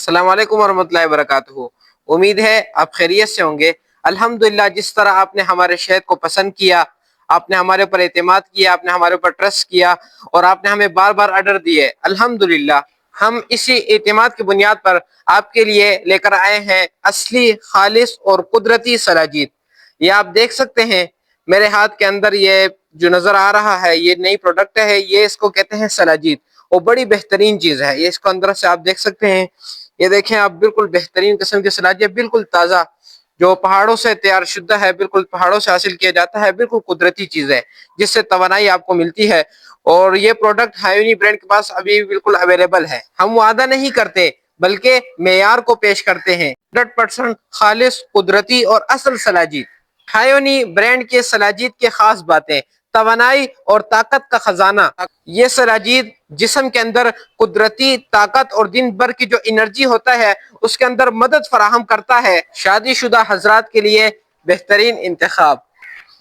अस्सलाम वालेकुम वरहमतुल्लाहि वबरकातुहू। उम्मीद है आप खैरियत से होंगे। अल्हम्दुलिल्लाह, जिस तरह आपने हमारे शहर को पसंद किया, आपने हमारे ऊपर एतमाद किया, आपने हमारे ऊपर ट्रस्ट किया और आपने हमें बार बार ऑर्डर दिए, अल्हम्दुलिल्लाह हम इसी एतमाद की बुनियाद पर आपके लिए लेकर आए हैं असली, खालिस और कुदरती सलाजीत। ये आप देख सकते हैं मेरे हाथ के अंदर, ये जो नज़र आ रहा है ये नई प्रोडक्ट है। ये इसको कहते हैं सलाजीत और बड़ी बेहतरीन चीज़ है। ये इसको अंदर से आप देख सकते हैं, ये देखें आप, बिल्कुल बेहतरीन किस्म की सलाजिया, बिल्कुल ताज़ा, जो पहाड़ों से तैयार शुदा है, बिल्कुल पहाड़ों से हासिल किया जाता है, बिल्कुल कुदरती चीज़ है जिससे तवानाई आपको मिलती है। और ये प्रोडक्ट हायोनी ब्रांड के पास अभी बिल्कुल अवेलेबल है। हम वादा नहीं करते बल्कि मेयार को पेश करते हैं। 100% खालिस, कुदरती और असल सलाजीत। हायोनी ब्रांड के सलाजीत के खास बातें: तवानाई और ताकत का खजाना। ये सलाजीत जिस्म के अंदर कुदरती ताकत और दिन भर की जो एनर्जी होता है उसके अंदर मदद फराहम करता है। शादीशुदा हजरात के लिए बेहतरीन इंतखाब।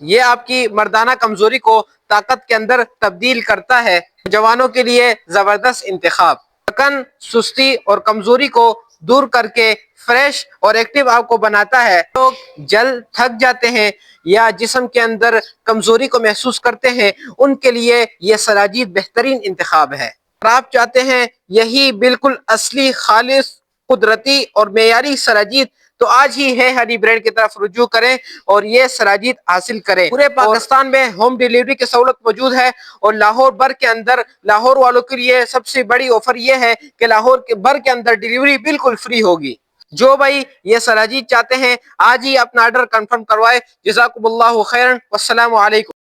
ये आपकी मर्दाना कमजोरी को ताकत के अंदर तब्दील करता है। जवानों के लिए जबरदस्त इंतखाब। थकन, सुस्ती और कमजोरी को दूर करके फ्रेश और एक्टिव आपको बनाता है। लोग जल्द थक जाते हैं या जिस्म के अंदर कमजोरी को महसूस करते हैं, उनके लिए यह सलाजीत बेहतरीन इंतखाब है। अगर आप चाहते हैं यही बिल्कुल असली, खालिस, कुदरती और मेयारी सलाजीत, तो आज ही है हनी ब्रांड की तरफ रुजू करें और ये सलाजीत हासिल करें। पूरे पाकिस्तान में होम डिलीवरी की सहूलत मौजूद है और लाहौर भर के अंदर, लाहौर वालों के लिए सबसे बड़ी ऑफर ये है कि लाहौर के भर के अंदर डिलीवरी बिल्कुल फ्री होगी। जो भाई ये सलाजीत चाहते हैं आज ही अपना ऑर्डर कंफर्म करवाए। जज़ाकुमुल्लाहु खैरन। वस्सलामु अलैकुम।